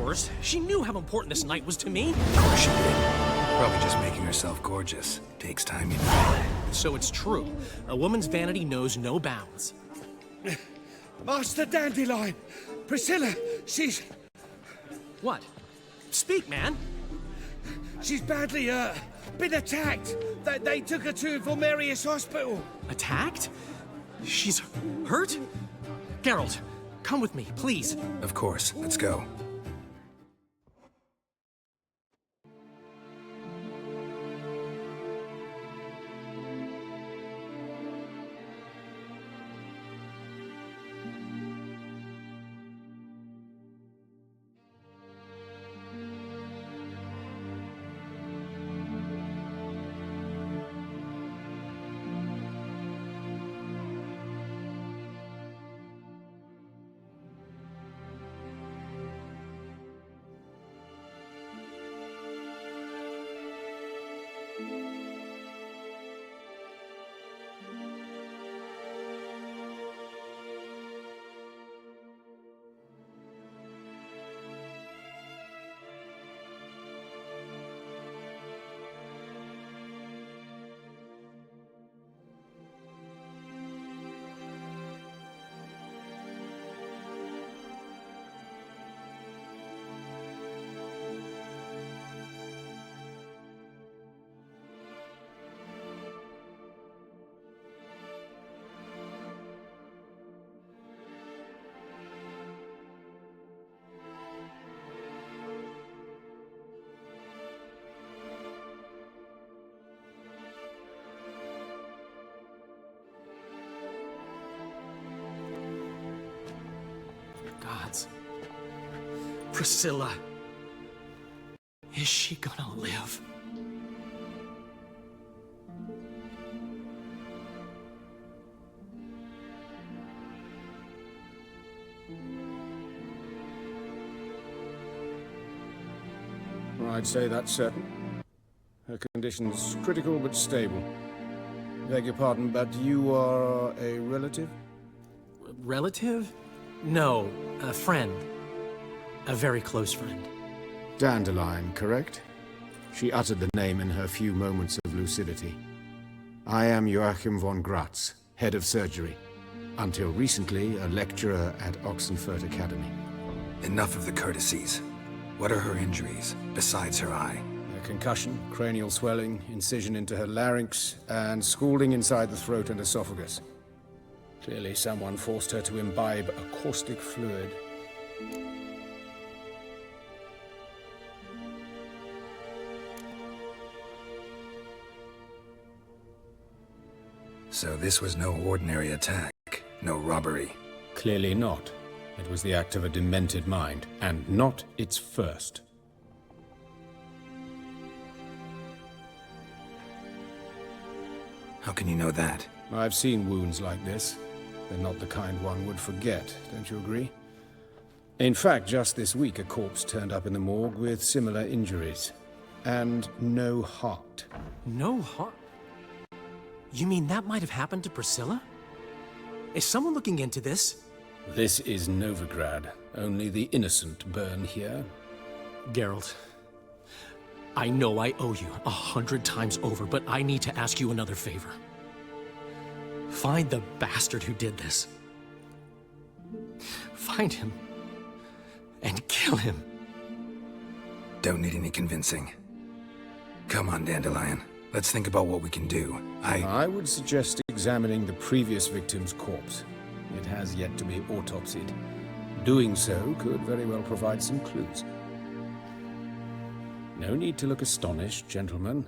course. She knew how important this night was to me. Of course she did. Probably just making herself gorgeous. Takes time, you know. So it's true. A woman's vanity knows no bounds. Master Dandelion! Priscilla, she's... What? Speak, man. She's badly, been attacked. They took her to Vulmerius Hospital. Attacked? She's hurt? Geralt, come with me, please. Of course. Let's go. Gods. Priscilla. Is she gonna live? I'd say that's certain. Her condition's critical but stable. Beg your pardon, but you are a relative? Relative? No, a friend. A very close friend. Dandelion, correct? She uttered the name in her few moments of lucidity. I am Joachim von Gratz, head of surgery. Until recently, a lecturer at Oxenfurt Academy. Enough of the courtesies. What are her injuries, besides her eye? A concussion, cranial swelling, incision into her larynx, and scalding inside the throat and esophagus. Clearly someone forced her to imbibe a caustic fluid. So this was no ordinary attack, no robbery. Clearly not. It was the act of a demented mind, and not its first. How can you know that? I've seen wounds like this. They're not the kind one would forget, don't you agree? In fact, just this week a corpse turned up in the morgue with similar injuries. And no heart. No heart? You mean that might have happened to Priscilla? Is someone looking into this? This is Novigrad. Only the innocent burn here. Geralt, I know I owe you 100 times over, but I need to ask you another favor. Find the bastard who did this. Find him and kill him. Don't need any convincing. Come on, Dandelion. Let's think about what we can do. I would suggest examining the previous victim's corpse. It has yet to be autopsied. Doing so could very well provide some clues. No need to look astonished, gentlemen.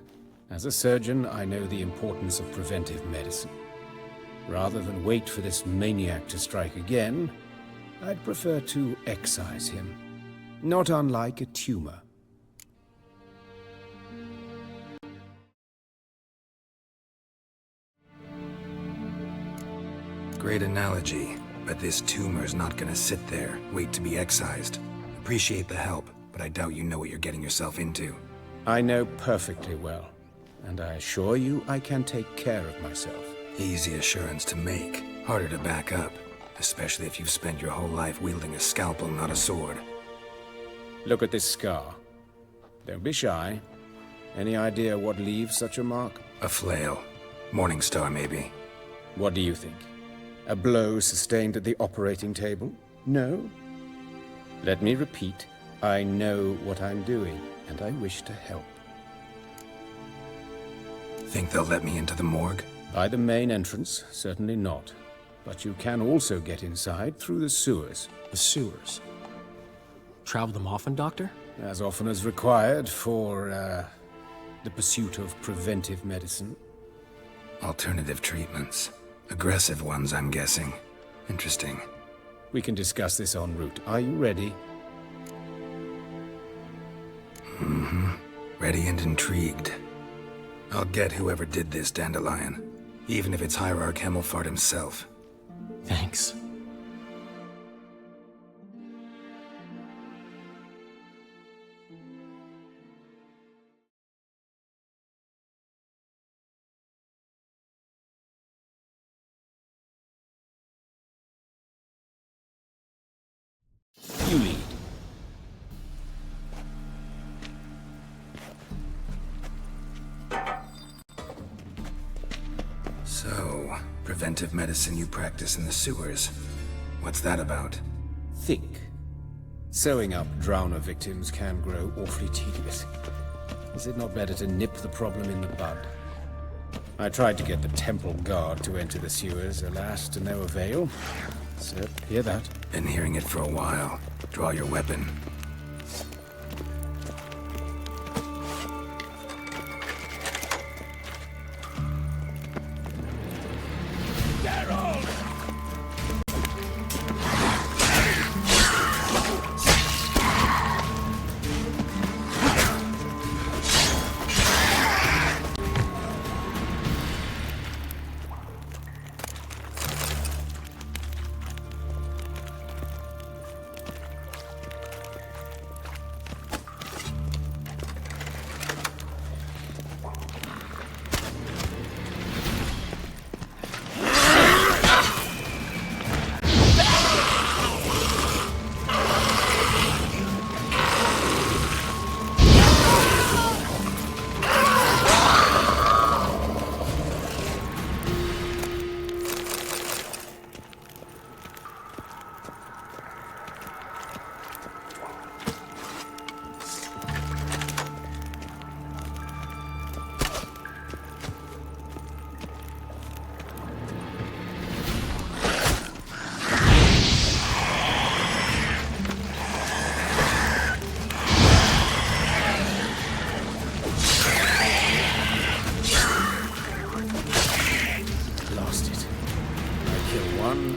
As a surgeon, I know the importance of preventive medicine. Rather than wait for this maniac to strike again, I'd prefer to excise him. Not unlike a tumor. Great analogy, but this tumor's not gonna sit there, wait to be excised. Appreciate the help, but I doubt you know what you're getting yourself into. I know perfectly well, and I assure you I can take care of myself. Easy assurance to make, harder to back up, especially if you've spent your whole life wielding a scalpel, not a sword. Look at this scar. Don't be shy. Any idea what leaves such a mark? A flail. Morning star, maybe. What do you think? A blow sustained at the operating table? No? Let me repeat. I know what I'm doing, and I wish to help. Think they'll let me into the morgue? By the main entrance, certainly not. But you can also get inside through the sewers. The sewers. Travel them often, Doctor? As often as required for, the pursuit of preventive medicine. Alternative treatments. Aggressive ones, I'm guessing. Interesting. We can discuss this en route. Are you ready? Mm-hmm. Ready and intrigued. I'll get whoever did this, Dandelion. Even if it's Hierarch Hemmelfart himself. Thanks. You lead. So, preventive medicine you practice in the sewers. What's that about? Think. Sewing up drowner victims can grow awfully tedious. Is it not better to nip the problem in the bud? I tried to get the temple guard to enter the sewers, alas, to no avail. So, hear that? Been hearing it for a while. Draw your weapon.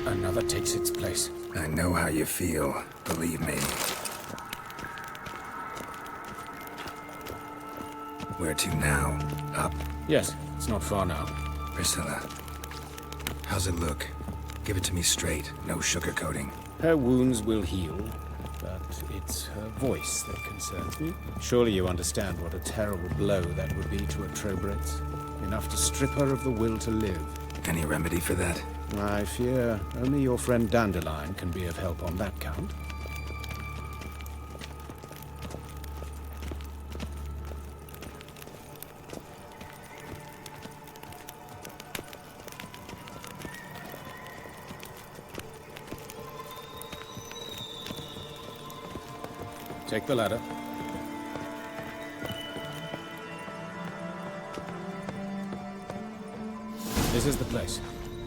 Another takes its place. I know how you feel, believe me. Where to now? Up? Yes, it's not far now. Priscilla. How's it look? Give it to me straight, no sugarcoating. Her wounds will heal, but it's her voice that concerns me. Surely you understand what a terrible blow that would be to a Trobritz. Enough to strip her of the will to live. Any remedy for that? I fear only your friend Dandelion can be of help on that count. Take the ladder. This is the place.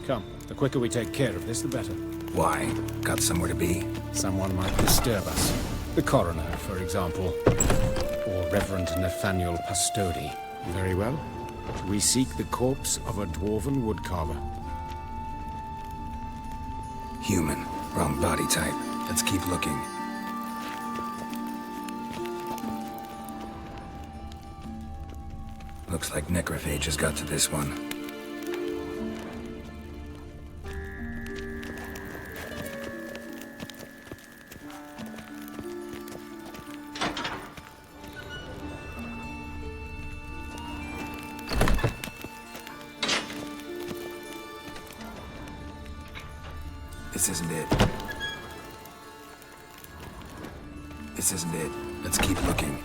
Come, the quicker we take care of this, the better. Why? Got somewhere to be? Someone might disturb us. The coroner, for example. Or Reverend Nathaniel Pastodi. Very well. We seek the corpse of a dwarven woodcarver. Human. Wrong body type. Let's keep looking. Looks like necrophages got to this one. This isn't it. This isn't it. Let's keep looking.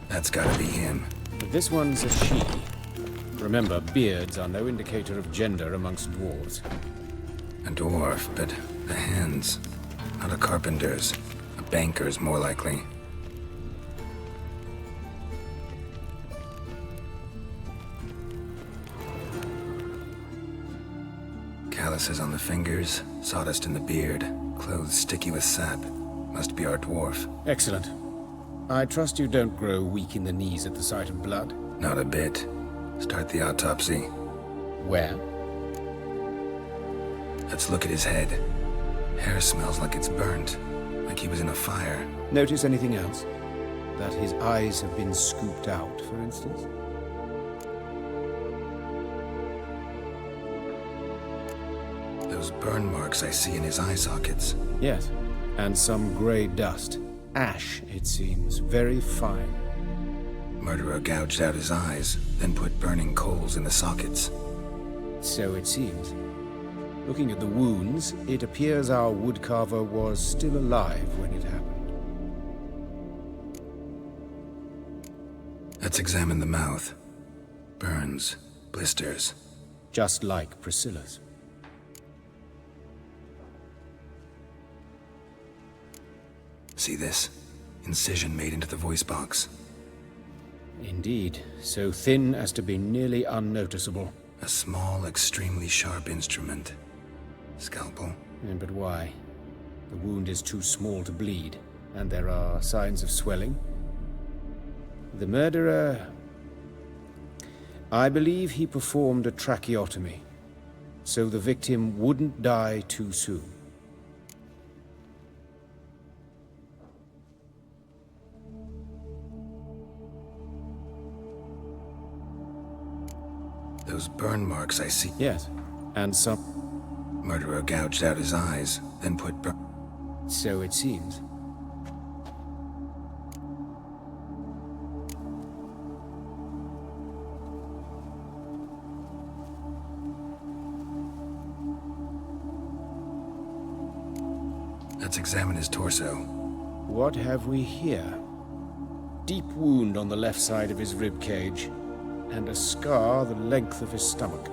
That's gotta be him. This one's a she. Remember, beards are no indicator of gender amongst dwarves. A dwarf, but the hands. Not a carpenter's. A banker's, more likely. Calluses on the fingers, sawdust in the beard, clothes sticky with sap. Must be our dwarf. Excellent. I trust you don't grow weak in the knees at the sight of blood. Not a bit. Start the autopsy. Where? Let's look at his head. Hair smells like it's burnt, like he was in a fire. Notice anything else? That his eyes have been scooped out, for instance? Those burn marks I see in his eye sockets. Yes. And some grey dust. Ash, it seems. Very fine. Murderer gouged out his eyes, then put burning coals in the sockets. So it seems. Looking at the wounds, it appears our woodcarver was still alive when it happened. Let's examine the mouth. Burns, blisters. Just like Priscilla's. See this? Incision made into the voice box. Indeed, so thin as to be nearly unnoticeable. A small, extremely sharp instrument. Scalpel. But why? The wound is too small to bleed, and there are signs of swelling. The murderer... I believe he performed a tracheotomy, so the victim wouldn't die too soon. Those burn marks I see. Yes, and some... Murderer gouged out his eyes, then put So it seems. Let's examine his torso. What have we here? Deep wound on the left side of his rib cage, and a scar the length of his stomach.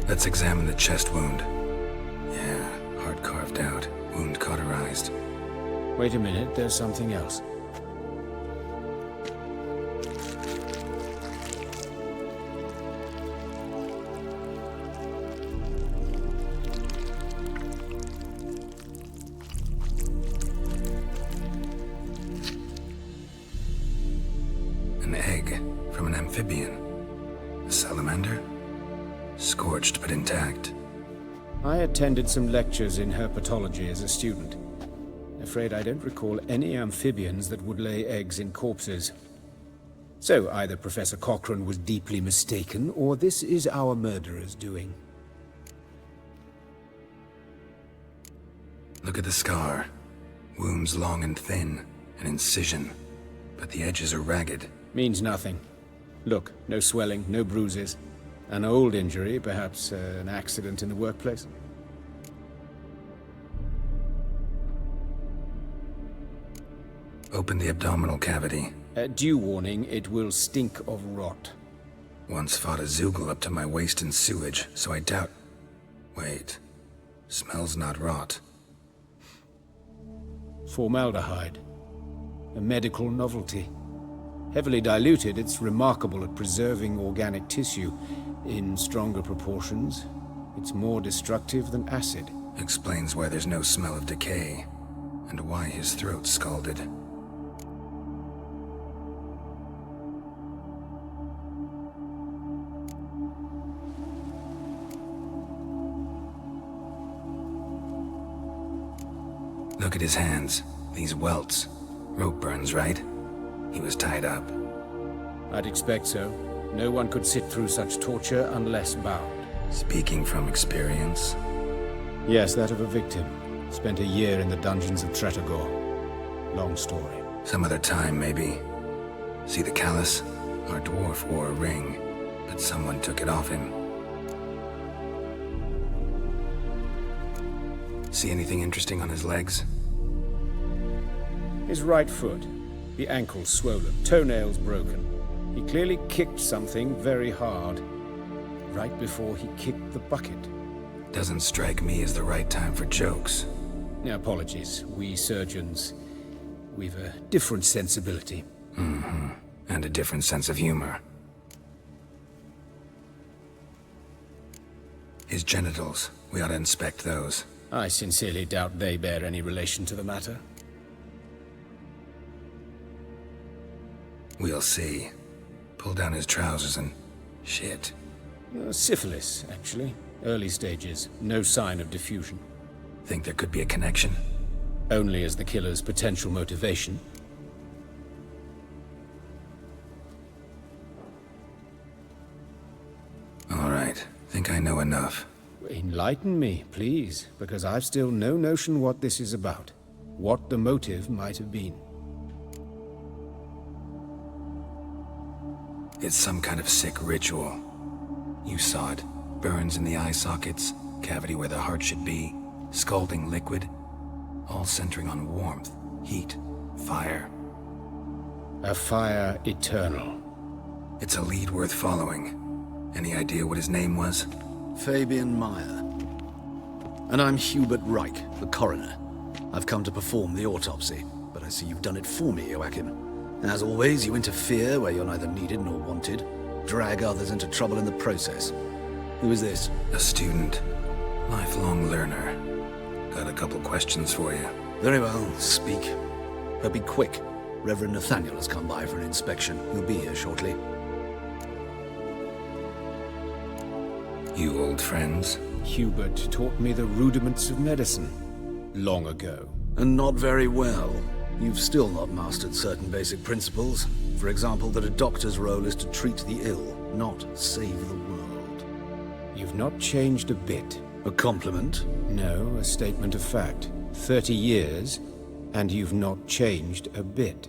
Let's examine the chest wound. Yeah, heart carved out, wound cauterized. Wait a minute, there's something else. An egg from an amphibian. A salamander? Scorched but intact. I attended some lectures in herpetology as a student. Afraid I don't recall any amphibians that would lay eggs in corpses. So either Professor Cochrane was deeply mistaken, or this is our murderer's doing. Look at the scar. Wounds long and thin, an incision. But the edges are ragged. Means nothing. Look, no swelling, no bruises. An old injury, perhaps an accident in the workplace. Open the abdominal cavity. Due warning, it will stink of rot. Once fought a Zoogle up to my waist in sewage, so I doubt... Wait. Smells not rot. Formaldehyde. A medical novelty. Heavily diluted, it's remarkable at preserving organic tissue. In stronger proportions, it's more destructive than acid. Explains why there's no smell of decay, and why his throat's scalded. Look at his hands. These welts. Rope burns, right? He was tied up. I'd expect so. No one could sit through such torture unless bound. Speaking from experience? Yes, that of a victim. Spent a year in the dungeons of Tretogor. Long story. Some other time, maybe. See the callus? Our dwarf wore a ring, but someone took it off him. See anything interesting on his legs? His right foot. The ankle swollen, toenails broken. He clearly kicked something very hard. Right before he kicked the bucket. Doesn't strike me as the right time for jokes. Apologies. We surgeons, we've a different sensibility. Mm-hmm. And a different sense of humor. His genitals. We ought to inspect those. I sincerely doubt they bear any relation to the matter. We'll see. Pull down his trousers and... shit. Syphilis, actually. Early stages. No sign of diffusion. Think there could be a connection? Only as the killer's potential motivation. All right. Think I know enough. Enlighten me, please, because I've still no notion what this is about. What the motive might have been. It's some kind of sick ritual. You saw it. Burns in the eye sockets, cavity where the heart should be, scalding liquid, all centering on warmth, heat, fire. A fire eternal. It's a lead worth following. Any idea what his name was? Fabian Meyer. And I'm Hubert Reich, the coroner. I've come to perform the autopsy, but I see you've done it for me, Joachim. As always, you interfere where you're neither needed nor wanted, drag others into trouble in the process. Who is this? A student. Lifelong learner. Got a couple questions for you. Very well, speak. But be quick. Reverend Nathaniel has come by for an inspection. He'll be here shortly. You old friends? Hubert taught me the rudiments of medicine. Long ago. And not very well. You've still not mastered certain basic principles. For example, that a doctor's role is to treat the ill, not save the world. You've not changed a bit. A compliment? No, a statement of fact. 30 years, and you've not changed a bit.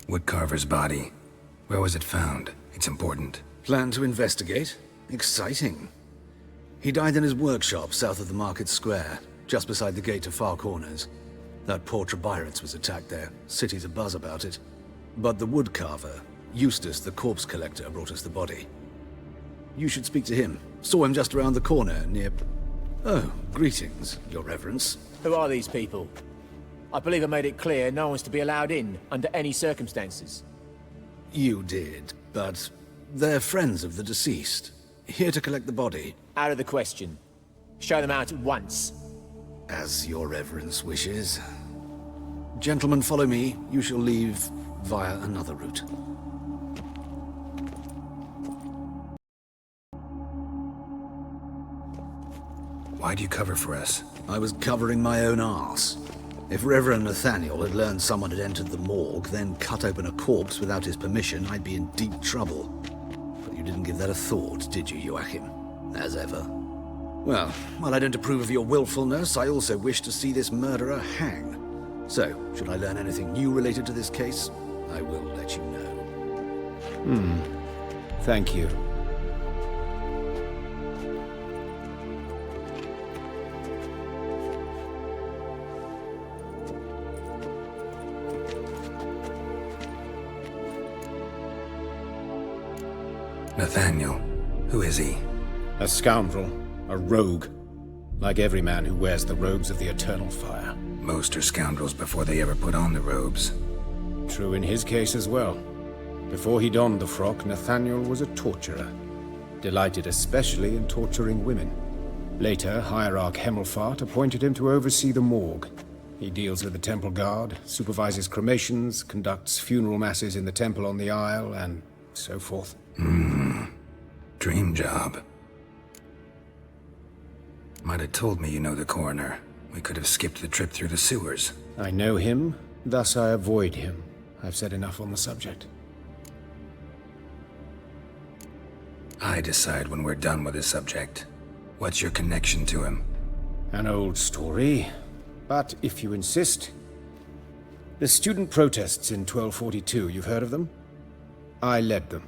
Woodcarver's body. Where was it found? It's important. Plan to investigate? Exciting. He died in his workshop south of the market square, just beside the gate to Far Corners. That poor Trebirance was attacked there. City's abuzz about it. But the woodcarver, Eustace the corpse collector, brought us the body. You should speak to him. Saw him just around the corner near... Oh, greetings, your reverence. Who are these people? I believe I made it clear no one's to be allowed in, under any circumstances. You did, but they're friends of the deceased. Here to collect the body. Out of the question. Show them out at once. As your reverence wishes. Gentlemen, follow me. You shall leave via another route. Why'd you cover for us? I was covering my own arse. If Reverend Nathaniel had learned someone had entered the morgue, then cut open a corpse without his permission, I'd be in deep trouble. But you didn't give that a thought, did you, Joachim? As ever. Well, while I don't approve of your willfulness, I also wish to see this murderer hang. So, should I learn anything new related to this case, I will let you know. Thank you. Nathaniel. Who is he? A scoundrel. A rogue. Like every man who wears the robes of the Eternal Fire. Most are scoundrels before they ever put on the robes. True in his case as well. Before he donned the frock, Nathaniel was a torturer. Delighted especially in torturing women. Later, Hierarch Hemmelfart appointed him to oversee the morgue. He deals with the temple guard, supervises cremations, conducts funeral masses in the temple on the Isle, and so forth. Dream job. Might have told me you know the coroner. We could have skipped the trip through the sewers. I know him, thus I avoid him. I've said enough on the subject. I decide when we're done with the subject. What's your connection to him? An old story, but if you insist. The student protests in 1242, you've heard of them? I led them.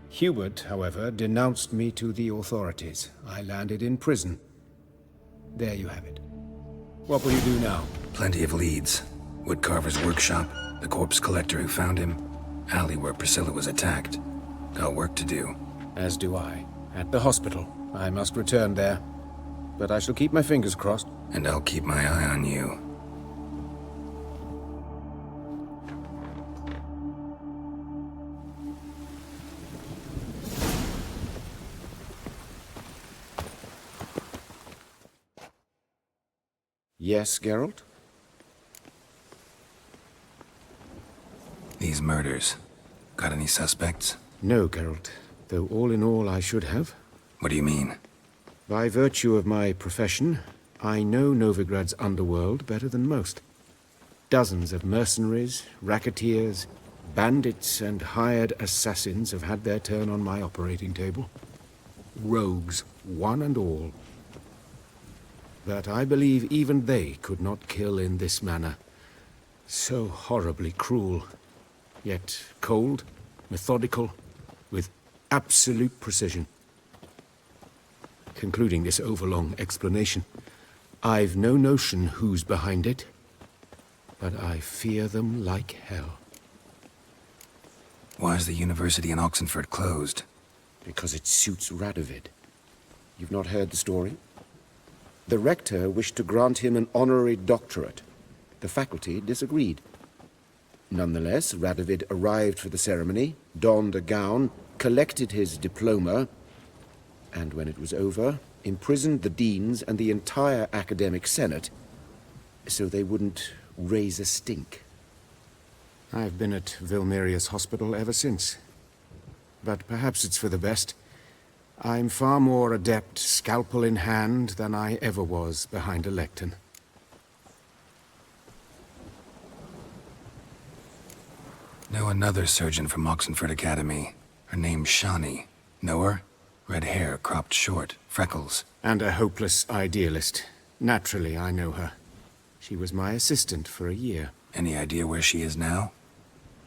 Hubert, however, denounced me to the authorities. I landed in prison. There you have it. What will you do now? Plenty of leads. Woodcarver's workshop, the corpse collector who found him, alley where Priscilla was attacked. Got work to do. As do I. At the hospital. I must return there. But I shall keep my fingers crossed. And I'll keep my eye on you. Yes, Geralt? These murders. Got any suspects? No, Geralt. Though all in all I should have. What do you mean? By virtue of my profession, I know Novigrad's underworld better than most. Dozens of mercenaries, racketeers, bandits, and hired assassins have had their turn on my operating table. Rogues, one and all. But I believe even they could not kill in this manner. So horribly cruel, yet cold, methodical, with absolute precision. Concluding this overlong explanation, I've no notion who's behind it, but I fear them like hell. Why is the university in Oxenford closed? Because it suits Radovid. You've not heard the story? The rector wished to grant him an honorary doctorate. The faculty disagreed. Nonetheless, Radovid arrived for the ceremony, donned a gown, collected his diploma, and when it was over, imprisoned the deans and the entire academic senate so they wouldn't raise a stink. I've been at Vilmerius Hospital ever since. But perhaps it's for the best. I'm far more adept, scalpel in hand, than I ever was behind a lectern. Know another surgeon from Oxenford Academy. Her name's Shani. Know her? Red hair, cropped short, freckles. And a hopeless idealist. Naturally, I know her. She was my assistant for a year. Any idea where she is now?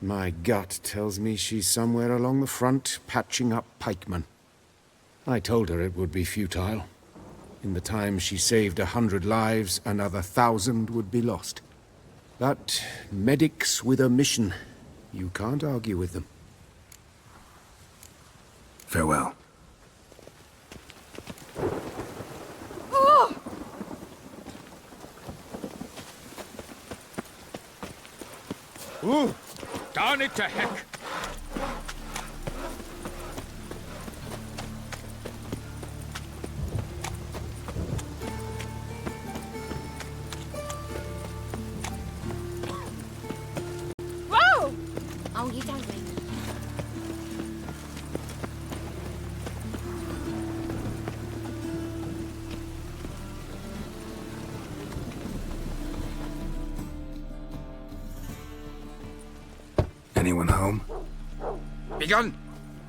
My gut tells me she's somewhere along the front, patching up pikemen. I told her it would be futile. In the time she saved 100 lives, another 1,000 would be lost. But medics with a mission, you can't argue with them. Farewell. Ooh, darn it to heck. Whoa! Oh, you don't mean. Anyone home? Begun,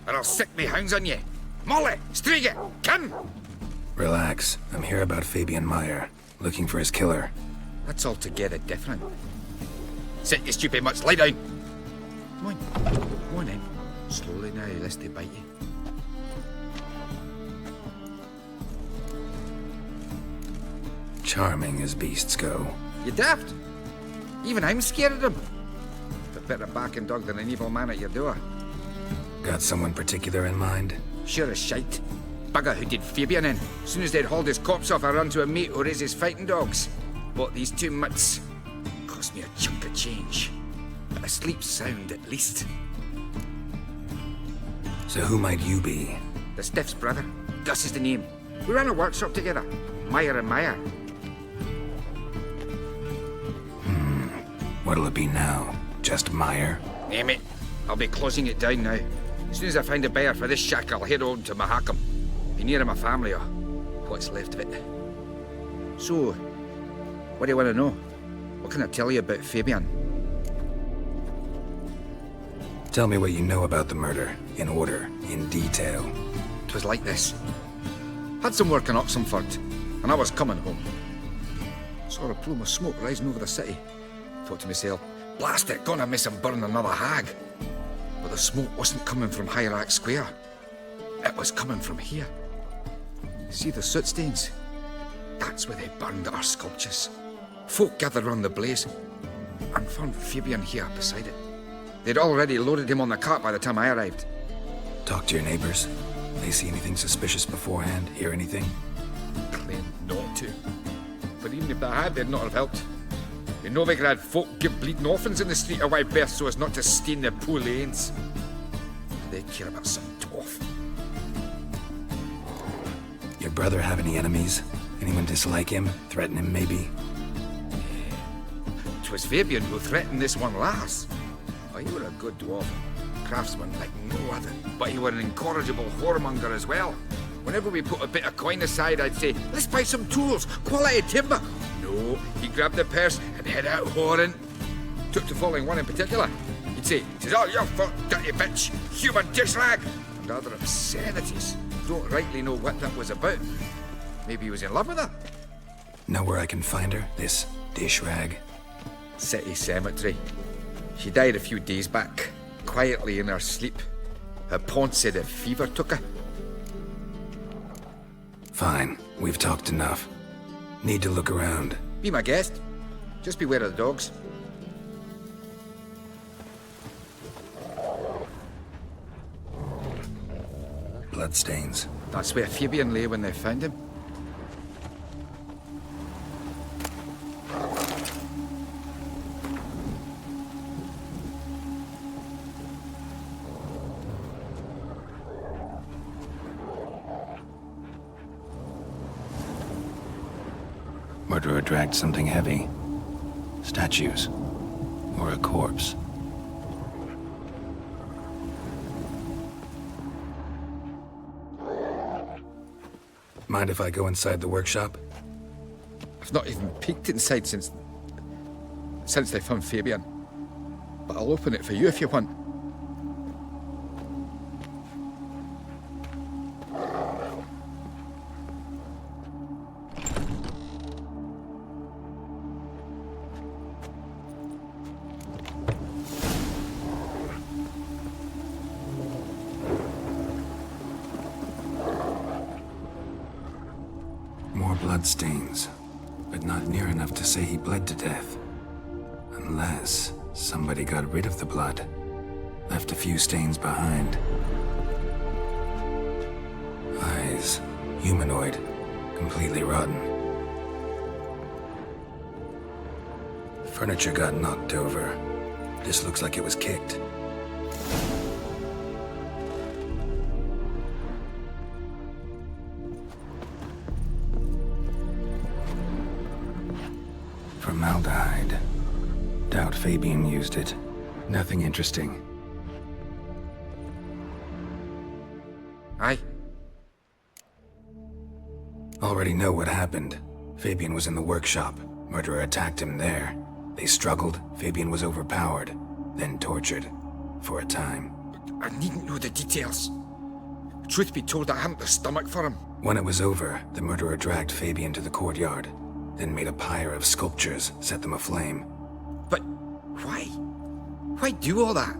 or I'll sick me hounds on you. Molly, Striga, come! Relax. I'm here about Fabian Meyer. Looking for his killer. That's altogether different. Sit, you stupid mutts, lie down. Come on, come on in. Slowly now, lest they bite you. Charming as beasts go. You daft? Even I'm scared of them. A better barking dog than an evil man at your door. Got someone particular in mind? Sure as shite. Bugger who did Fabian in. As soon as they'd hauled his corpse off, I run to a mate who raises fighting dogs. Bought these 2 mutts. Cost me a chunk of change. But I sleep sound at least. So who might you be? The Stiff's brother. Gus is the name. We ran a workshop together. Meyer and Meyer. What'll it be now? Just Meyer? Name it. I'll be closing it down now. As soon as I find a buyer for this shack, I'll head on to Mahakam. Be near my family, or what's left of it. So, what do you want to know? What can I tell you about Fabian? Tell me what you know about the murder, in order, in detail. 'Twas like this. Had some work in Oxenford, and I was coming home. Saw a plume of smoke rising over the city. Thought to myself, blast it, gonna miss him burn another hag. But the smoke wasn't coming from Hierarch Square. It was coming from here. See the soot stains? That's where they burned our sculptures. Folk gathered round the blaze, and found Fabian here beside it. They'd already loaded him on the cart by the time I arrived. Talk to your neighbors. They see anything suspicious beforehand? Hear anything? Claimed not to. But even if they had, they'd not have helped. You know they could have folk give bleeding orphans in the street of Whitebirth so as not to stain their poor lanes. They care about some dwarf. Your brother have any enemies? Anyone dislike him? Threaten him, maybe? 'Twas Fabian who threatened this one last. Oh, he were a good dwarf. Craftsman like no other. But he were an incorrigible whoremonger as well. Whenever we put a bit of coin aside, I'd say, let's buy some tools, quality timber. No, he grabbed the purse and head out whoring. Took to following one in particular. He'd say, "'Tis all your fault, dirty bitch, human dish rag," and other obscenities. Don't rightly know what that was about. Maybe he was in love with her. Know where I can find her? This dish rag? City cemetery. She died a few days back, quietly in her sleep. Her pawn said a fever took her. Fine, we've talked enough. Need to look around. Be my guest. Just beware of the dogs. Bloodstains. That's where Fabian lay when they found him. Murderer dragged something heavy. Statues. Or a corpse. Mind if I go inside the workshop? I've not even peeked inside since they found Fabian. But I'll open it for you if you want. More bloodstains, but not near enough to say he bled to death. Unless somebody got rid of the blood, left a few stains behind. Eyes, humanoid, completely rotten. Furniture got knocked over. This looks like it was kicked. Formaldehyde. Doubt Fabian used it. Nothing interesting. Aye. Already know what happened. Fabian was in the workshop. Murderer attacked him there. They struggled. Fabian was overpowered, then tortured. For a time. I needn't know the details. Truth be told, I hadn't the stomach for him. When it was over, the murderer dragged Fabian to the courtyard, then made a pyre of sculptures, set them aflame. But why? Why do all that?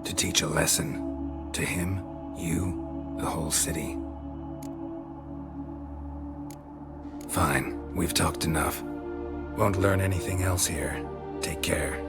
To teach a lesson. To him, you, the whole city. Fine, we've talked enough. Won't learn anything else here. Take care.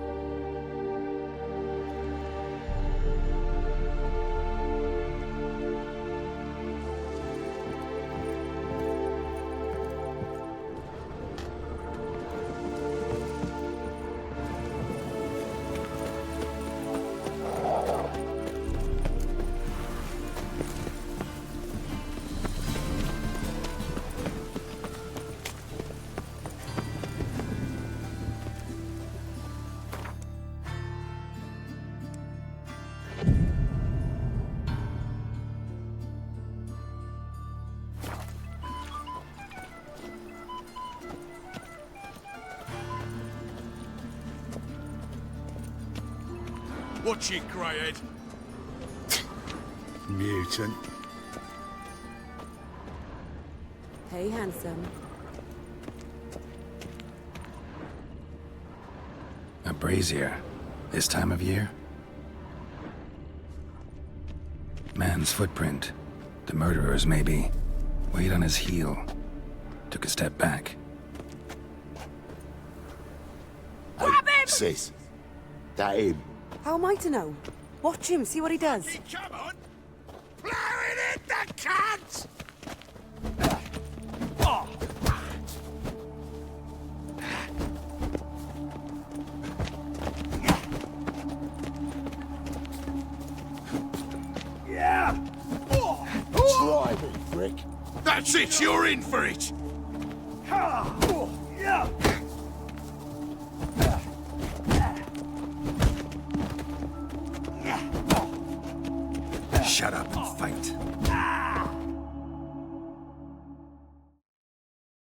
Watch it, greyhead. Mutant. Hey, handsome. A brazier. This time of year? Man's footprint. The murderer's, maybe. Weight on his heel. Took a step back. Grab him! Sis. That him. How am I to know? Watch him, see what he does. Come on! Blowing it, the cunt! Yeah! Try me, prick. That's it, you're in for it! Yeah! Shut up and fight.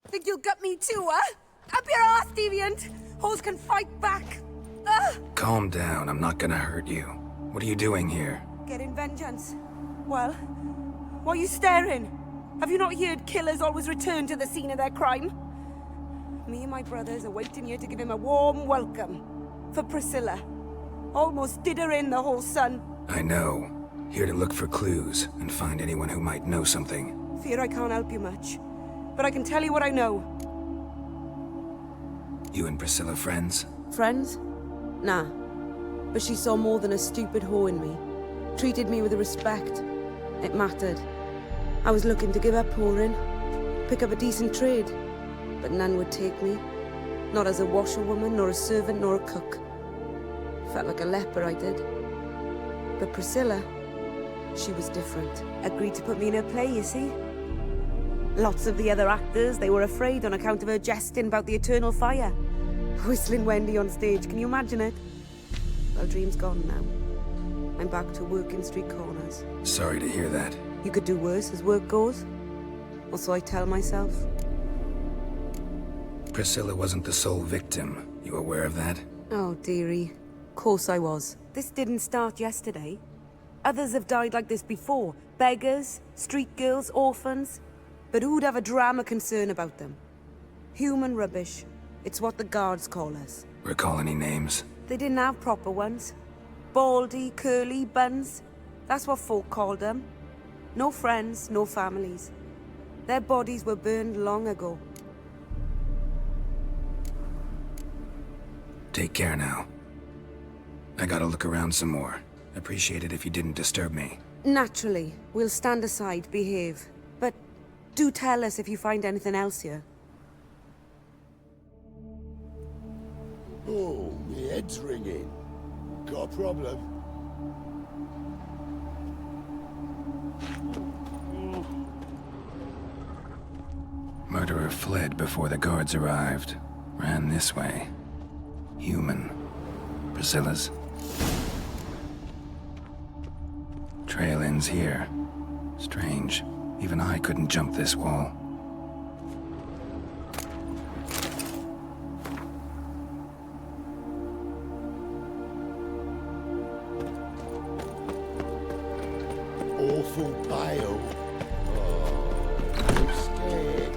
Think you'll gut me too, huh? Up your ass, deviant! Hoes can fight back! Calm down, I'm not gonna hurt you. What are you doing here? Getting vengeance. Well, why are you staring? Have you not heard killers always return to the scene of their crime? Me and my brothers are waiting here to give him a warm welcome. For Priscilla. Almost did her in, the whole son. I know. Here to look for clues and find anyone who might know something. Fear I can't help you much. But I can tell you what I know. You and Priscilla friends? Friends? Nah. But she saw more than a stupid whore in me. Treated me with respect. It mattered. I was looking to give up whoring. Pick up a decent trade. But none would take me. Not as a washerwoman, nor a servant, nor a cook. Felt like a leper, I did. But Priscilla, she was different. Agreed to put me in her play, you see? Lots of the other actors, they were afraid on account of her jesting about the eternal fire. Whistling Wendy on stage, can you imagine it? Well, dream's gone now. I'm back to working street corners. Sorry to hear that. You could do worse as work goes. Or so I tell myself. Priscilla wasn't the sole victim. You aware of that? Oh, dearie. Course I was. This didn't start yesterday. Others have died like this before. Beggars, street girls, orphans. But who'd have a drama concern about them? Human rubbish. It's what the guards call us. Recall any names? They didn't have proper ones. Baldy, curly, buns. That's what folk called them. No friends, no families. Their bodies were burned long ago. Take care now. I gotta look around some more. Appreciate it if you didn't disturb me. Naturally. We'll stand aside, behave. But do tell us if you find anything else here. Oh, my head's ringing. Got a problem? Murderer fled before the guards arrived. Ran this way. Human. Priscilla's. Trail ends here. Strange. Even I couldn't jump this wall. Awful bail. Oh, I'm scared.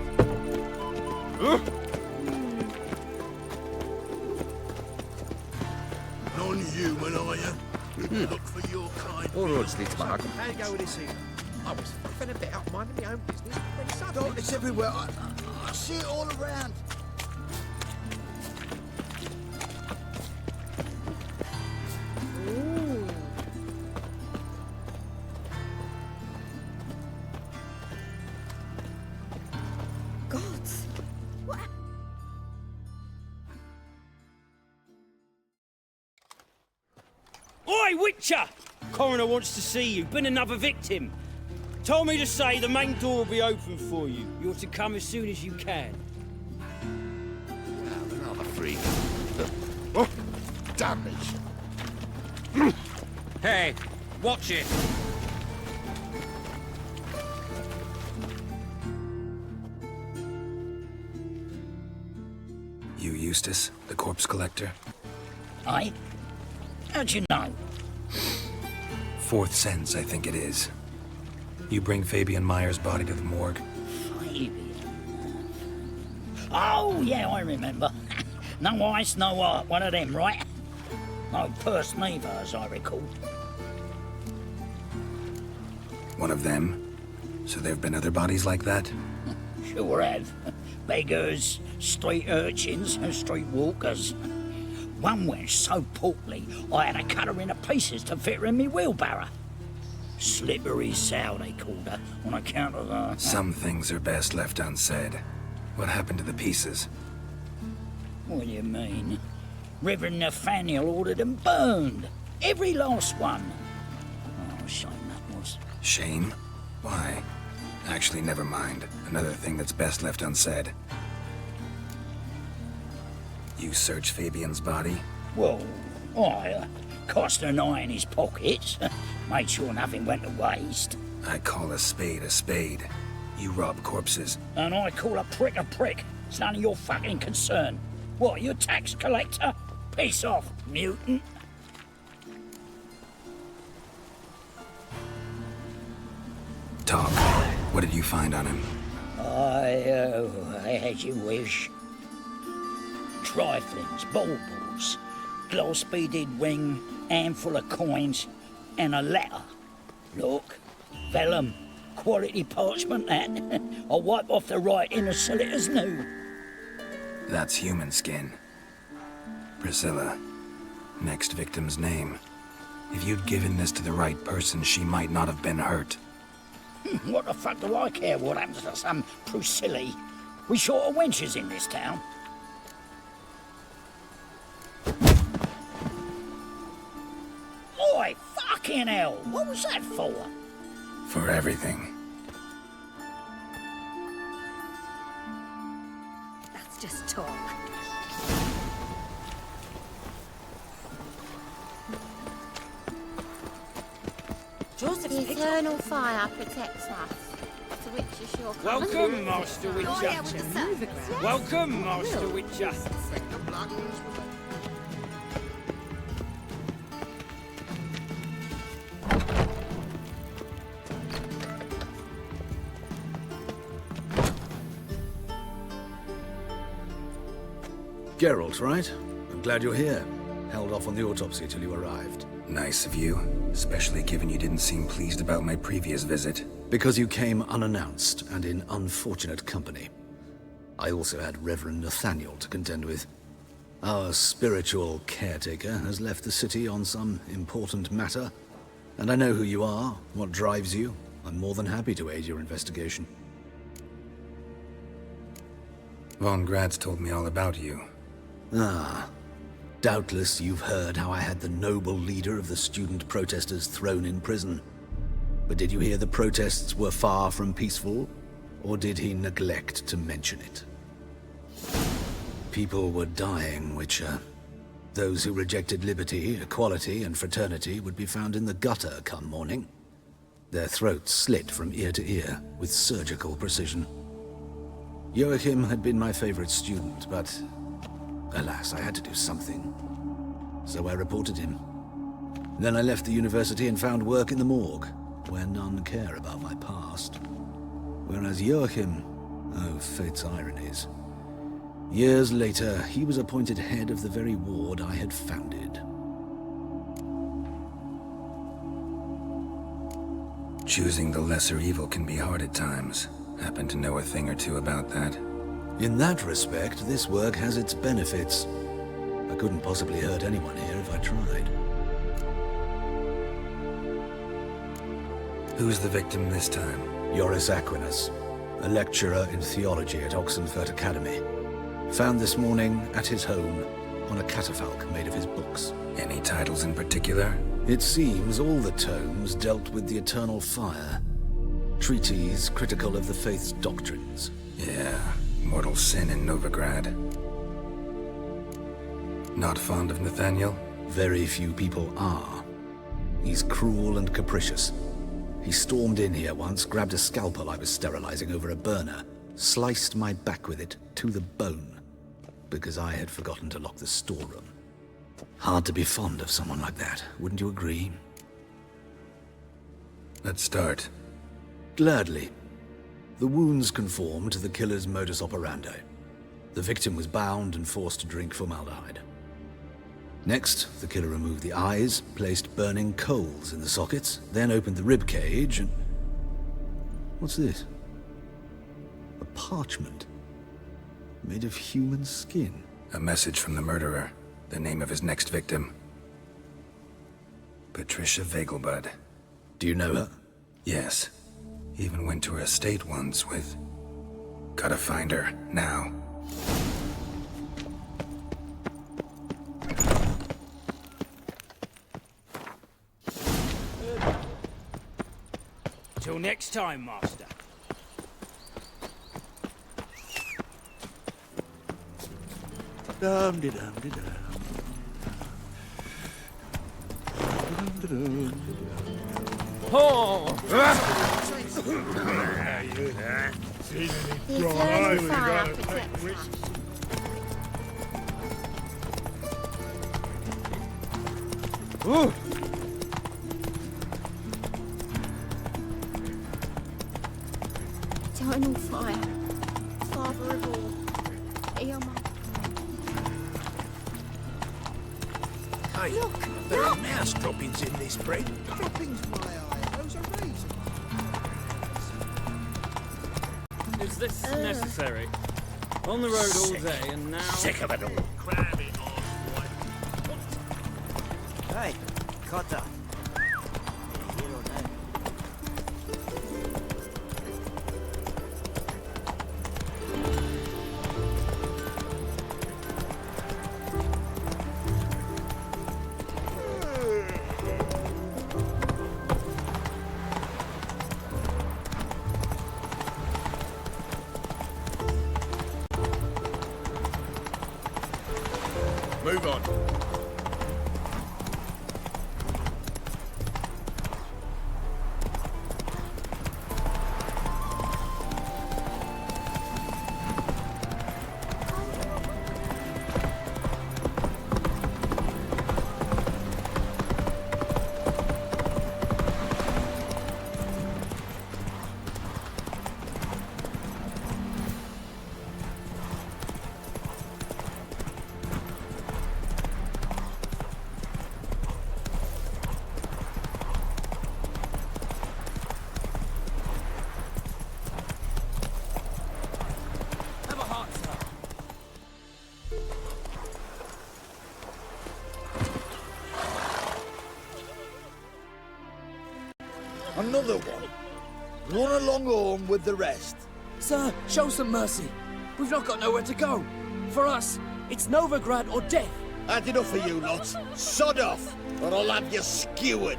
Non-human, are you? Look for your kind. All roads lead to Mahag. How you go with this evening? I was fucking a bit out minding my own business when suddenly... It's everywhere. I see it all around. Gods! What? Oi, Witcher! Coroner wants to see you. Been another victim. Told me to say the main door will be open for you. You're to come as soon as you can. Another freak. Oh, damage. Hey, watch it. You Eustace, the corpse collector? Aye? How'd you know? Fourth sense, I think it is. You bring Fabian Meyer's body to the morgue? Fabian? Oh, yeah, I remember. No ice, no art, one of them, right? No purse neither, as I recall. One of them? So there have been other bodies like that? Sure have. Beggars, street urchins, and street walkers. One went so portly, I had to cut her into pieces to fit her in me wheelbarrow. Slippery sow, they called her, on account of her... Some things are best left unsaid. What happened to the pieces? What do you mean? Reverend Nathaniel ordered them burned. Every last one. Oh, shame that was. Shame? Why? Actually, never mind. Another thing that's best left unsaid. You searched Fabian's body? Well, I cast an eye in his pockets. Made sure nothing went to waste. I call a spade a spade. You rob corpses. And I call a prick a prick. It's none of your fucking concern. What, you a tax collector? Piss off, mutant. Talk. What did you find on him? I had you wish. Triflings, baubles, glass-beaded ring, handful of coins, and a letter. Look, vellum, quality parchment that. I'll wipe off the writing and sell it as new. That's human skin. Priscilla. Next victim's name. If you'd given this to the right person, she might not have been hurt. What the fuck do I care what happens to some Priscilla? We short of wenches in this town. Oi, fucking hell! What was that for? For everything. That's just talk. Joseph, The eternal fire protects us. To which is your Welcome, Master Witcher. Oh, yeah, with the sun. Welcome, Master Witcher. Geralt, right? I'm glad you're here. Held off on the autopsy till you arrived. Nice of you, especially given you didn't seem pleased about my previous visit. Because you came unannounced and in unfortunate company. I also had Reverend Nathaniel to contend with. Our spiritual caretaker has left the city on some important matter, and I know who you are, what drives you. I'm more than happy to aid your investigation. Von Graz told me all about you. Ah. Doubtless you've heard how I had the noble leader of the student protesters thrown in prison. But did you hear the protests were far from peaceful? Or did he neglect to mention it? People were dying, Witcher. Those who rejected liberty, equality, and fraternity would be found in the gutter come morning. Their throats slit from ear to ear with surgical precision. Joachim had been my favorite student, but alas, I had to do something. So I reported him. Then I left the university and found work in the morgue, where none care about my past. Whereas Joachim, oh, fate's ironies. Years later, he was appointed head of the very ward I had founded. Choosing the lesser evil can be hard at times. Happen to know a thing or two about that. In that respect, this work has its benefits. I couldn't possibly hurt anyone here if I tried. Who's the victim this time? Joris Aquinas, a lecturer in theology at Oxenfurt Academy. Found this morning at his home on a catafalque made of his books. Any titles in particular? It seems all the tomes dealt with the eternal fire. Treatises critical of the faith's doctrines. Yeah, mortal sin in Novigrad. Not fond of Nathaniel? Very few people are. He's cruel and capricious. He stormed in here once, grabbed a scalpel I was sterilizing over a burner, sliced my back with it to the bone, because I had forgotten to lock the storeroom. Hard to be fond of someone like that, wouldn't you agree? Let's start. Gladly. The wounds conform to the killer's modus operandi. The victim was bound and forced to drink formaldehyde. Next, the killer removed the eyes, placed burning coals in the sockets, then opened the rib cage and... What's this? A parchment. Made of human skin. A message from the murderer. The name of his next victim. Patricia Vegelbud. Do you know her? Yes. Even went to her estate once with... Gotta find her, now. Till next time, Master. Dum-de-dum-de-dum. Dum-de-dum-de-dum. Oh! He's learning fire protects. Ooh! Eternal fire. Father of all. Earmark. Hey, Look, there are look. mouse droppings in this bread. Droppings, my eye. Those are raisins. Is this necessary? On the road all day and now... Sick of it all. Hey, Cotta. Here or there. Move on. Have a heart, sir. Another one. Run along home with the rest. Sir, show some mercy. We've not got nowhere to go. For us, it's Novigrad or death. Had enough of you lot. Sod off, or I'll have you skewered.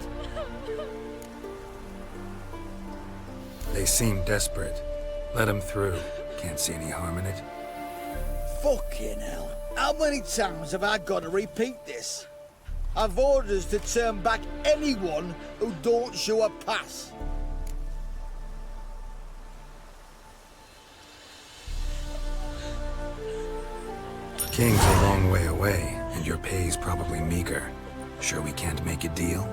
They seem desperate. Let them through. Can't see any harm in it. Fucking hell. How many times have I got to repeat this? I've orders to turn back anyone who don't show a pass. King's a long way away, and your pay's probably meager. Sure we can't make a deal?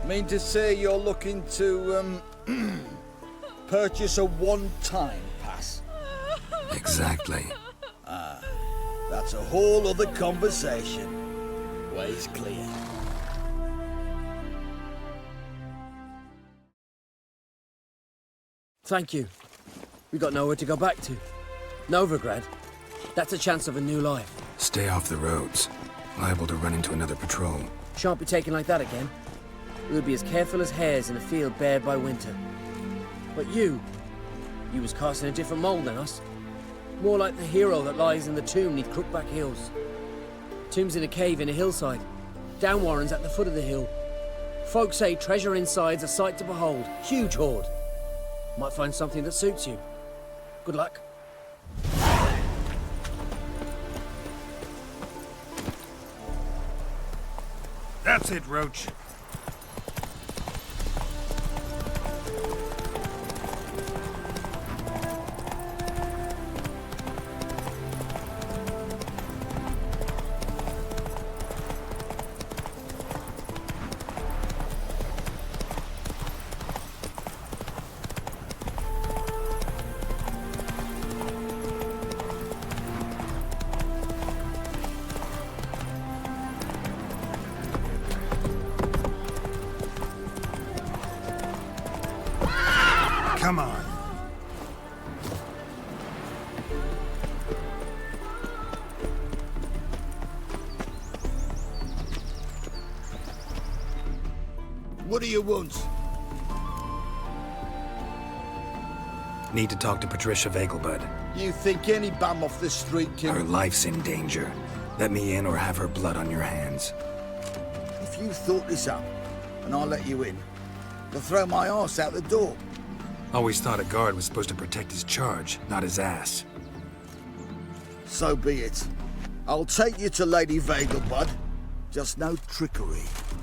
Mean to say you're looking to, purchase a one-time pass? Exactly. That's a whole other conversation. Way's clear. Thank you. We got nowhere to go back to. Novigrad. That's a chance of a new life. Stay off the roads. Liable to run into another patrol. Shan't be taken like that again. We'll be as careful as hares in a field bared by winter. But you was cast in a different mould than us. More like the hero that lies in the tomb neath Crookback Hills. Tomb's in a cave in a hillside. Downwarren's at the foot of the hill. Folks say treasure inside's a sight to behold. Huge hoard. Might find something that suits you. Good luck. That's it, Roach. Come on. What do you want? Need to talk to Patricia Vegelbud. You think any bum off the street can... Her life's in danger. Let me in or have her blood on your hands. If you thought this up, and I let you in, you'll throw my arse out the door. Always thought a guard was supposed to protect his charge, not his ass. So be it. I'll take you to Lady Vegelbud. Just no trickery.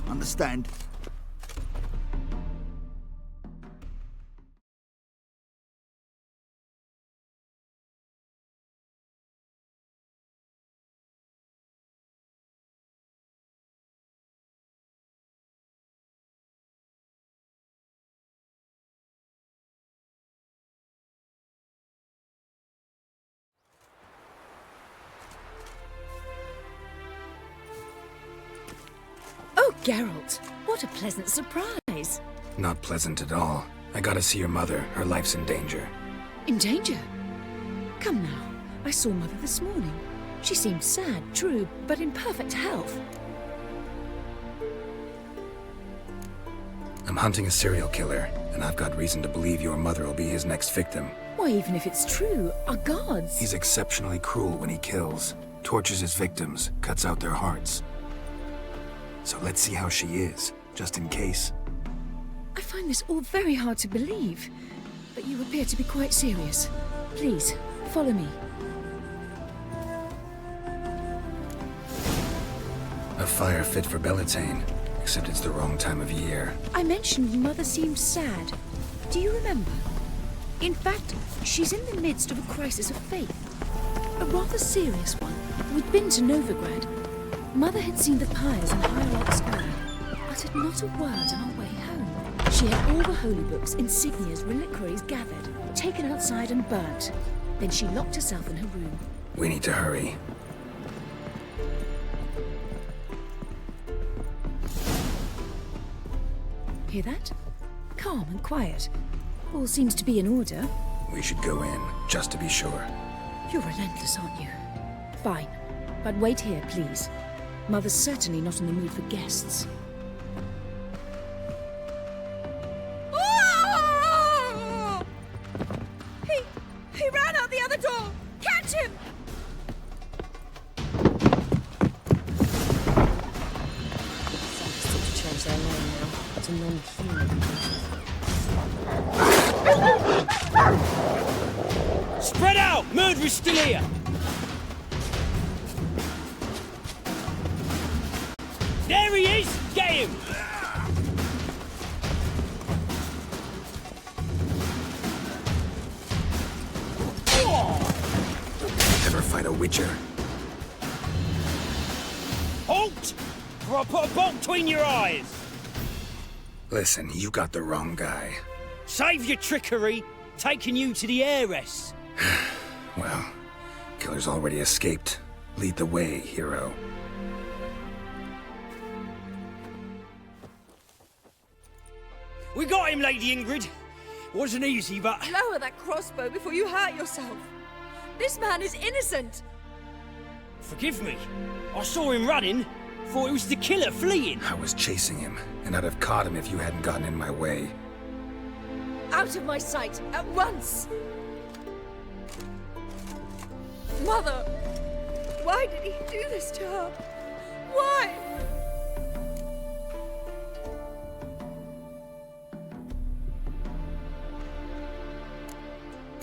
Understand? Oh, Geralt, what a pleasant surprise. Not pleasant at all. I gotta see your mother. Her life's in danger. In danger? Come now, I saw Mother this morning. She seemed sad, true, but in perfect health. I'm hunting a serial killer, and I've got reason to believe your mother will be his next victim. Why, even if it's true, our gods... He's exceptionally cruel when he kills, tortures his victims, cuts out their hearts. So let's see how she is, just in case. I find this all very hard to believe, but you appear to be quite serious. Please, follow me. A fire fit for Bellatane, except it's the wrong time of year. I mentioned Mother seemed sad. Do you remember? In fact, she's in the midst of a crisis of faith. A rather serious one. We'd been to Novigrad. Mother had seen the pyres in Hierarch Square, uttered not a word on our way home. She had all the holy books, insignias, reliquaries gathered, taken outside and burnt. Then she locked herself in her room. We need to hurry. Hear that? Calm and quiet. All seems to be in order. We should go in, just to be sure. You're relentless, aren't you? Fine. But wait here, please. Mother's certainly not in the mood for guests. Oh! He ran out the other door! Catch him! Somebody's to change their name now to non-human. Spread out! Murderer's still here! There he is! Get him! Ever fight a witcher? Halt! Or I'll put a bolt between your eyes! Listen, you got the wrong guy. Save your trickery, taking you to the heiress. Well, killer's already escaped. Lead the way, hero. We got him, Lady Ingrid. Wasn't easy, but... Lower that crossbow before you hurt yourself. This man is innocent. Forgive me. I saw him running. Thought it was the killer fleeing. I was chasing him, and I'd have caught him if you hadn't gotten in my way. Out of my sight, at once! Mother! Why did he do this to her? Why?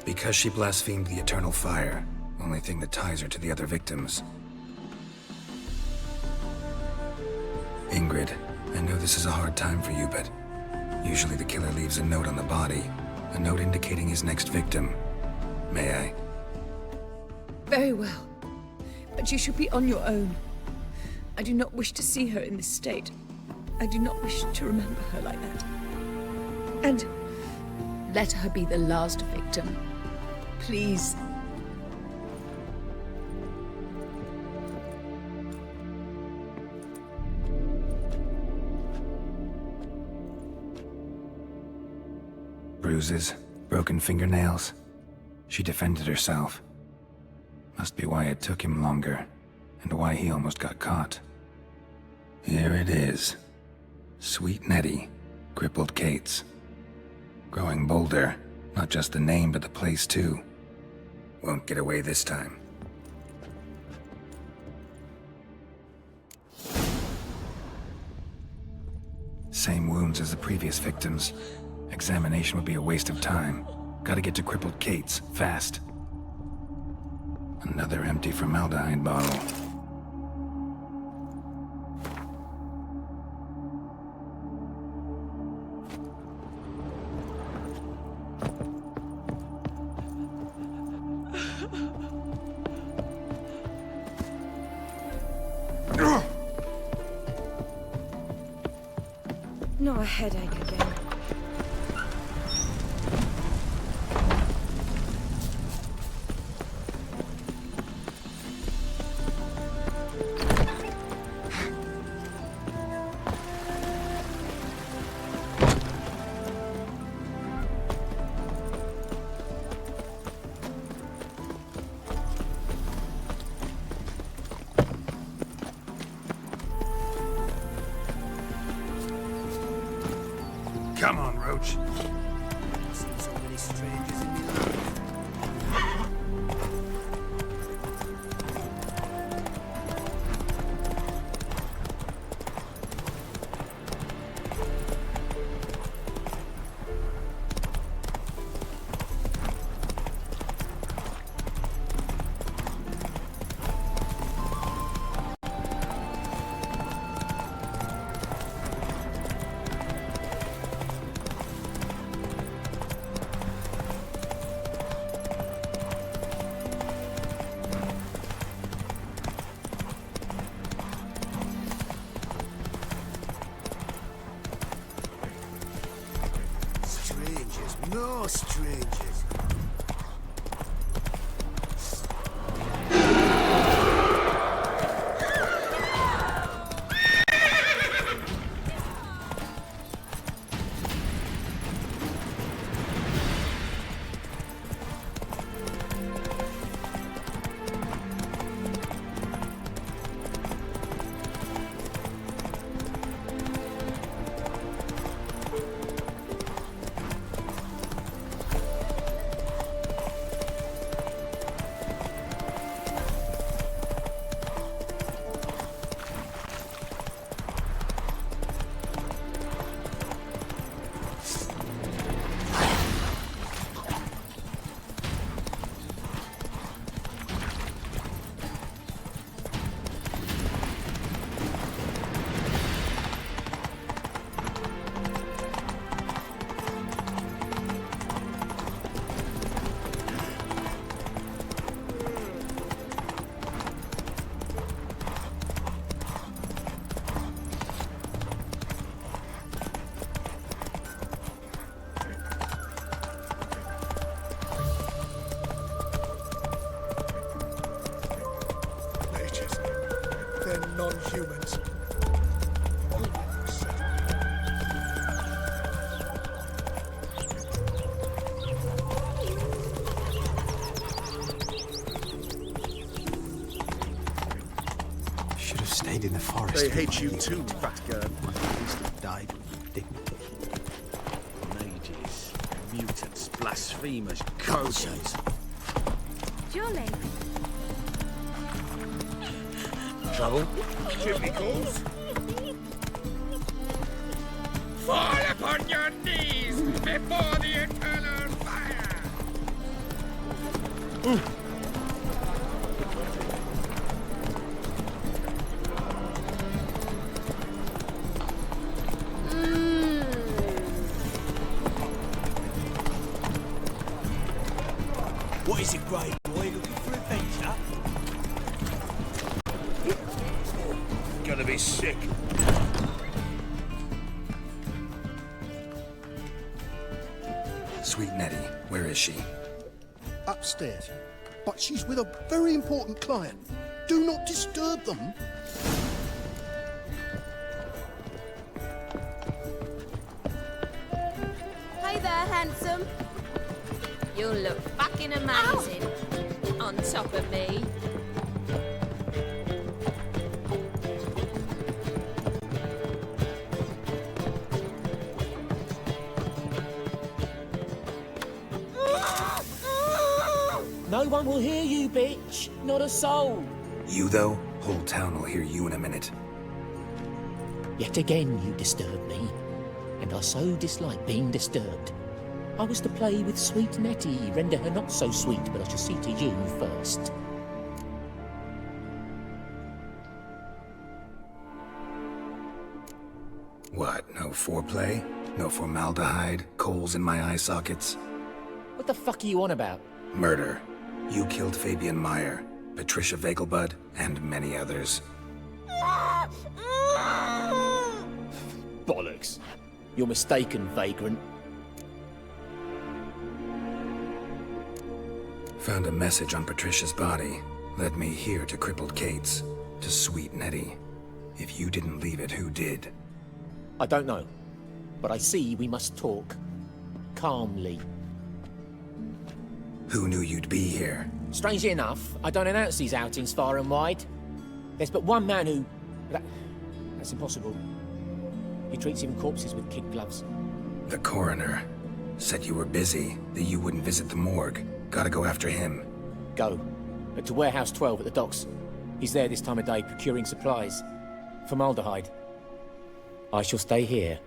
Because she blasphemed the eternal fire. Only thing that ties her to the other victims. Ingrid, I know this is a hard time for you, but usually the killer leaves a note on the body. A note indicating his next victim. May I? Very well. But you should be on your own. I do not wish to see her in this state. I do not wish to remember her like that. And let her be the last victim. Please. Bruises? Broken fingernails. She defended herself. Must be why it took him longer, and why he almost got caught. Here it is. Sweet Nettie, crippled Kate's. Growing bolder, not just the name but the place too. Won't get away this time. Same wounds as the previous victims. Examination would be a waste of time. Gotta get to crippled Kate's, fast. Another empty formaldehyde bottle. Not a headache again. Come on, Roach. I've seen so many strangers in my life. Strangers, no strangers. They're non-humans. Should have stayed in the forest. They hate you too, fat girl. At least have died with dignity. Mages, mutants, blasphemers, cowards. Jolly. Trouble? Chimney calls? Fall upon your knees before the eternal fire! What is it, Grey Boy? Looking for adventure? Gonna be sick. Sweet Nettie, where is she? Upstairs. But she's with a very important client. Do not disturb them. Hey there, handsome. You'll look fucking amazing on top of me. No one will hear you, bitch. Not a soul. You, though, whole town will hear you in a minute. Yet again you disturb me, and I so dislike being disturbed. I was to play with sweet Nettie, render her not so sweet, but I shall see to you first. What, no foreplay? No formaldehyde? Coals in my eye sockets? What the fuck are you on about? Murder. You killed Fabian Meyer, Patricia Vegelbud, and many others. Bollocks. You're mistaken, vagrant. Found a message on Patricia's body. Led me here to crippled Kate's. To sweet Nettie. If you didn't leave it, who did? I don't know. But I see we must talk. Calmly. Who knew you'd be here? Strangely enough, I don't announce these outings far and wide. There's but one man who... That's impossible. He treats even corpses with kid gloves. The coroner. Said you were busy, that you wouldn't visit the morgue. Gotta go after him. Go. To Warehouse 12 at the docks. He's there this time of day, procuring supplies. Formaldehyde. I shall stay here.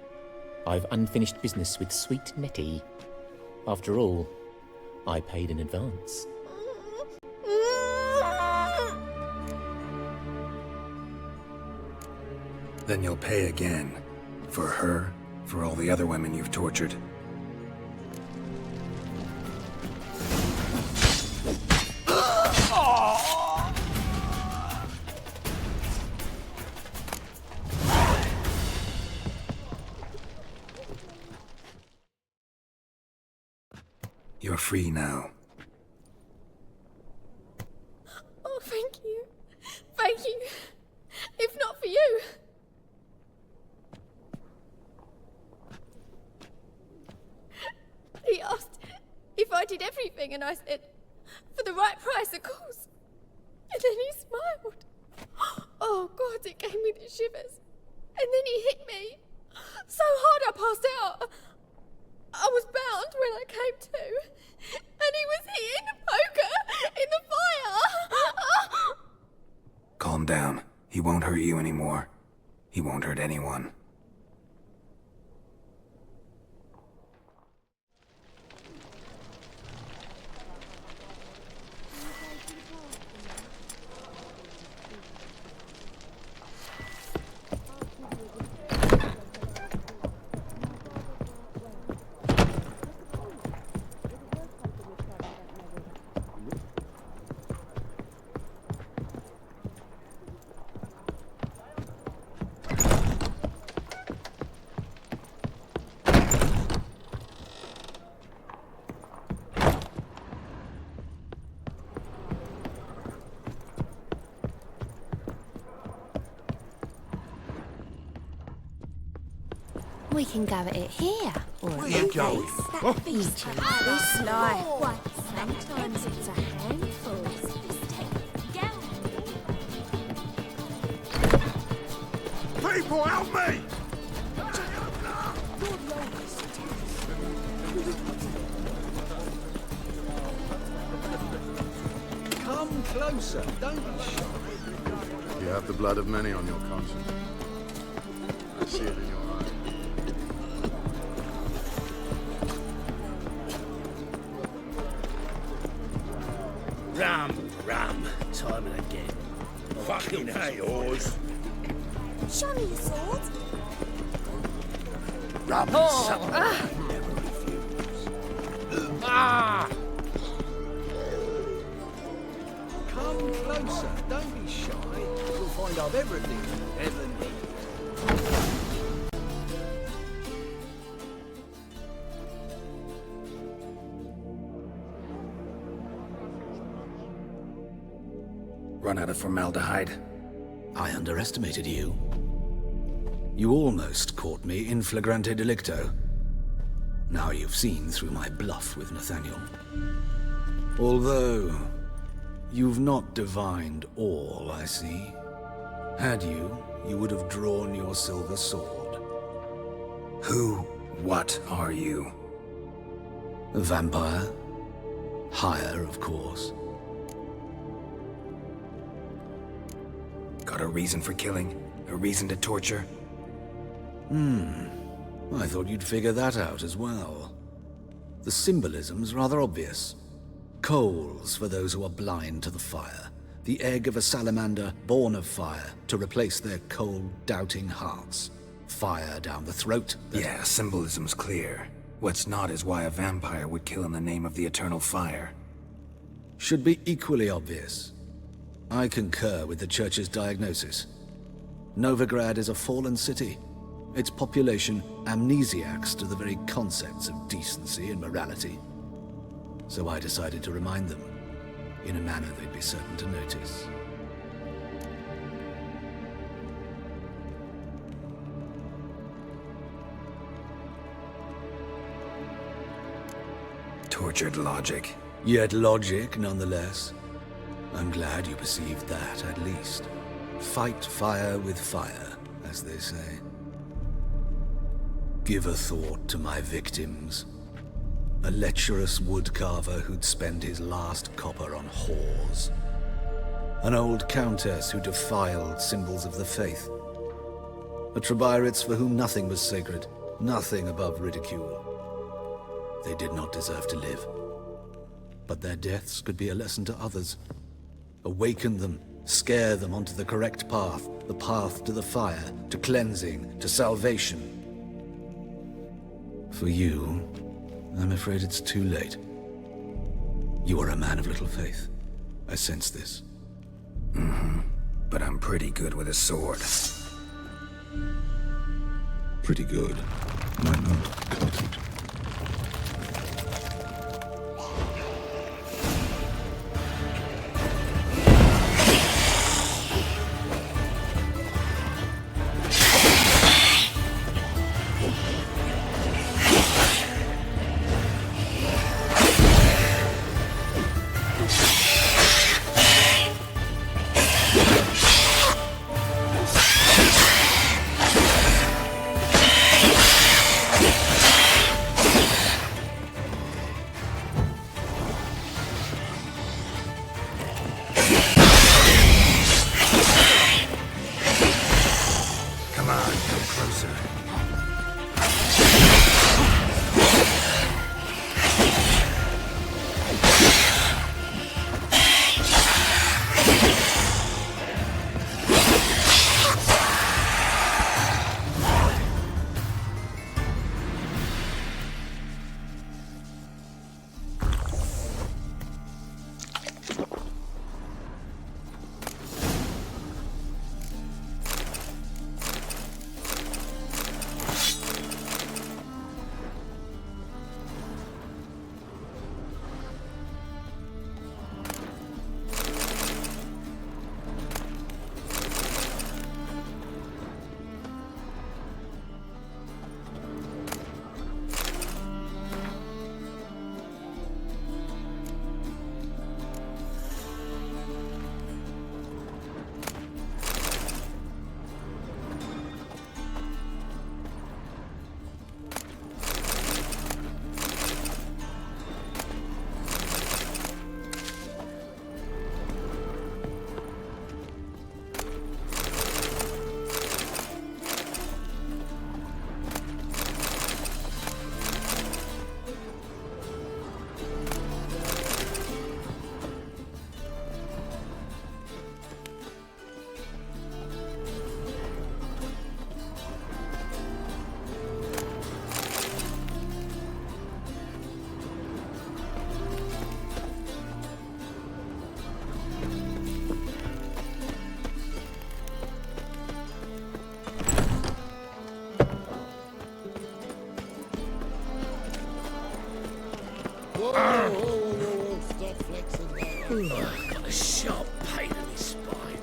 I've unfinished business with sweet Nettie. After all, I paid in advance. Then you'll pay again. For her, for all the other women you've tortured. You're free now. Oh, thank you. Thank you. If not for you. He asked if I did everything, and I said, for the right price, of course. And then he smiled. Oh, God, it gave me the shivers. And then he hit me. So hard I passed out. I was bound when I came to. And he was hitting the poker in the fire. Calm down. He won't hurt you anymore. He won't hurt anyone. We can go at it here, or Where you going? that feature. This life. Sometimes it's a handful. People, help me! Come closer, don't be shy. You have the blood of many on your conscience. I see it in your eyes. Ram, time and again. Fucking hate yours. Show me your sword. Ram Come closer, don't be shy. You'll find I've everything you ever need. Run out of formaldehyde. I underestimated you. You almost caught me in flagrante delicto. Now you've seen through my bluff with Nathaniel. Although, you've not divined all, I see. Had you, you would have drawn your silver sword. What are you? A vampire. Higher, of course. Got a reason for killing? A reason to torture? I thought you'd figure that out as well. The symbolism's rather obvious. Coals for those who are blind to the fire. The egg of a salamander born of fire to replace their cold, doubting hearts. Fire down the throat. Yeah, symbolism's clear. What's not is why a vampire would kill in the name of the eternal fire. Should be equally obvious. I concur with the Church's diagnosis. Novigrad is a fallen city. Its population amnesiacs to the very concepts of decency and morality. So I decided to remind them, in a manner they'd be certain to notice. Tortured logic. Yet logic, nonetheless. I'm glad you perceived that, at least. Fight fire with fire, as they say. Give a thought to my victims. A lecherous woodcarver who'd spend his last copper on whores. An old countess who defiled symbols of the faith. A Trebyrites for whom nothing was sacred, nothing above ridicule. They did not deserve to live. But their deaths could be a lesson to others. Awaken them, scare them onto the correct path, the path to the fire, to cleansing, to salvation. For you, I'm afraid it's too late. You are a man of little faith. I sense this. But I'm pretty good with a sword. Pretty good. Might not cut it. Got a sharp pain in his spine.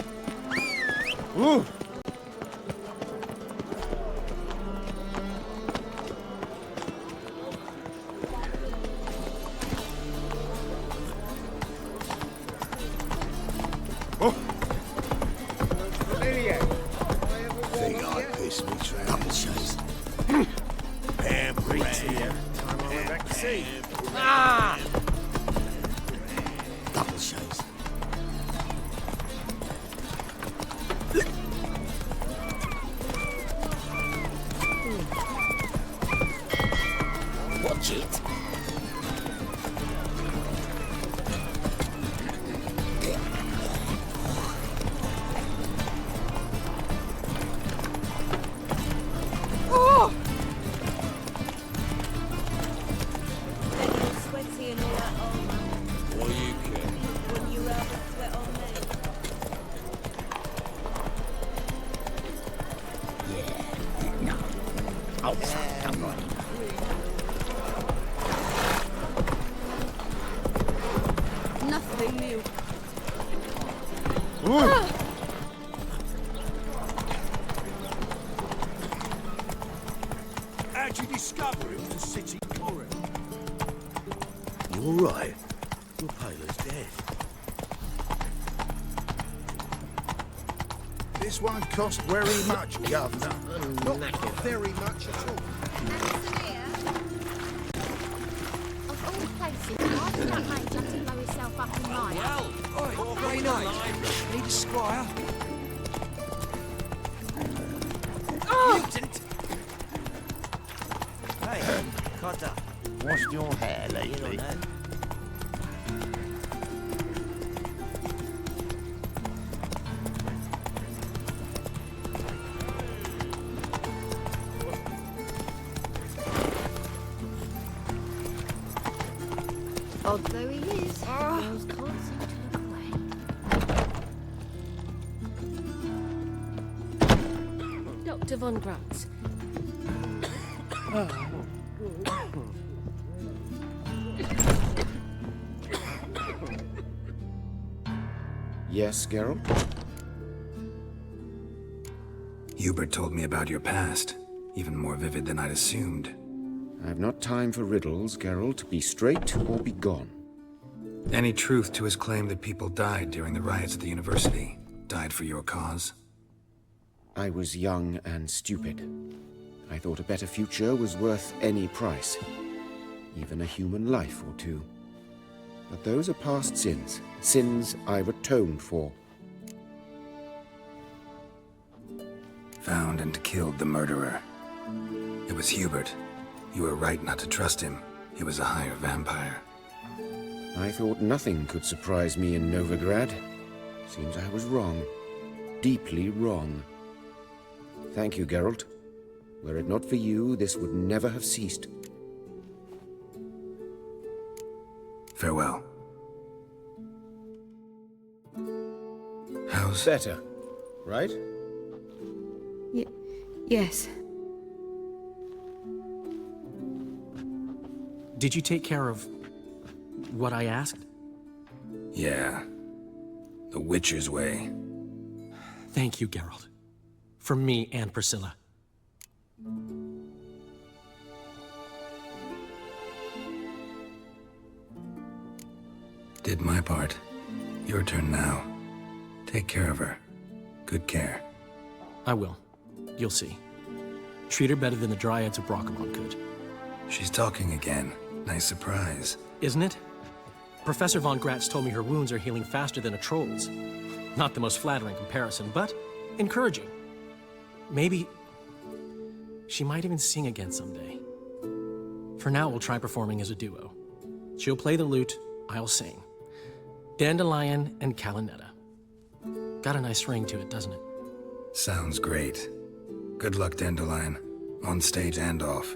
shows. Watch it. Oh! Sweaty and all that, oh man. What do you care? When you rather sweat on me. Yeah, no. Oh, fuck, I'm right. Nothing new. How'd you discover it was the city coroner? You all right? Your Paler's dead. This won't cost very much, Governor. Not very much at all. Of all places, why did that mate just blow himself up in mine? Grey Knight. Need a squire. Mutant! Hey, Cotter. Washed your hair lately? Odd though he is, girls can't seem to look away. Dr. Von Gratz. Yes, Geralt? Hubert told me about your past, even more vivid than I'd assumed. I've not time for riddles, Geralt. Be straight or be gone. Any truth to his claim that people died during the riots at the university? Died for your cause? I was young and stupid. I thought a better future was worth any price. Even a human life or two. But those are past sins. Sins I've atoned for. Found and killed the murderer. It was Hubert. You were right not to trust him. He was a higher vampire. I thought nothing could surprise me in Novigrad. Seems I was wrong. Deeply wrong. Thank you, Geralt. Were it not for you, this would never have ceased. Farewell. How's... Better, right? Yes. Did you take care of what I asked? Yeah. The Witcher's way. Thank you, Geralt. From me and Priscilla. Did my part. Your turn now. Take care of her. Good care. I will. You'll see. Treat her better than the Dryads of Brockamon could. She's talking again. Nice surprise. Isn't it? Professor Von Gratz told me her wounds are healing faster than a troll's. Not the most flattering comparison, but encouraging. Maybe she might even sing again someday. For now, we'll try performing as a duo. She'll play the lute, I'll sing. Dandelion and Calinetta. Got a nice ring to it, doesn't it? Sounds great. Good luck, Dandelion. On stage and off.